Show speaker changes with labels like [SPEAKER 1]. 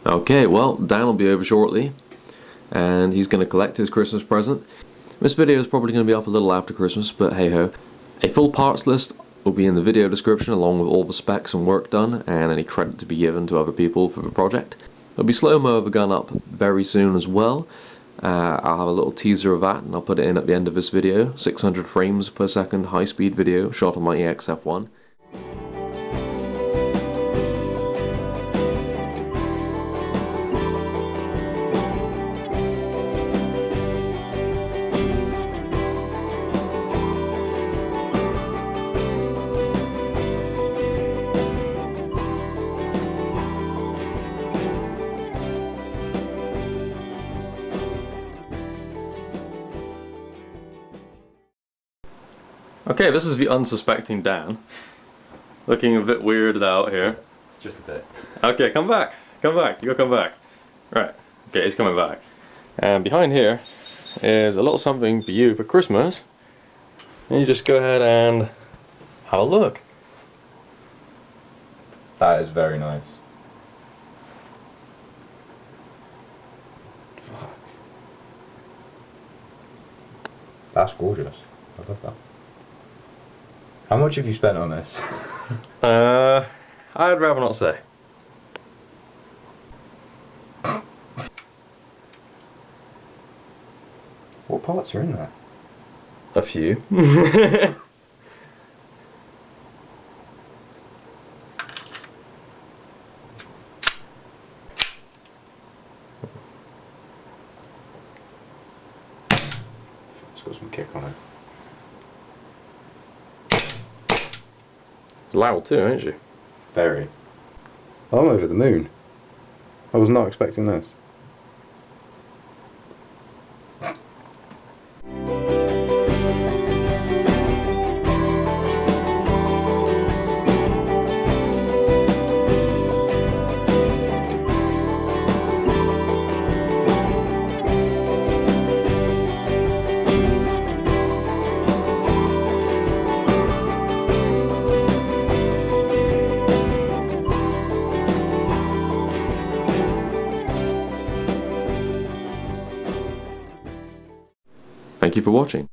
[SPEAKER 1] Okay, well, Dan will be over shortly, and he's going to collect his Christmas present. This video is probably going to be up a little after Christmas, but hey ho. A full parts list will be in the video description along with all the specs and work done, and any credit to be given to other people for the project. There'll be slow-mo of a gun up very soon as well. I'll have a little teaser of that, and I'll put it in at the end of this video. 600 frames per second high-speed video shot on my EXF1. Okay, this is the unsuspecting Dan. Looking a bit weirded out here.
[SPEAKER 2] Just a bit.
[SPEAKER 1] Okay, come back. Come back. You gotta come back. Right. Okay, he's coming back. And behind here is a little something for you for Christmas. And you just go ahead and have a look.
[SPEAKER 2] That is very nice.
[SPEAKER 1] Fuck.
[SPEAKER 2] That's gorgeous. I love that. How much have you spent on this?
[SPEAKER 1] I'd rather not say.
[SPEAKER 2] What parts are in there?
[SPEAKER 1] A few.
[SPEAKER 2] It's got some kick on it.
[SPEAKER 1] Loud too, ain't she?
[SPEAKER 2] Very. I'm over the moon. I was not expecting this.
[SPEAKER 1] Thank you for watching.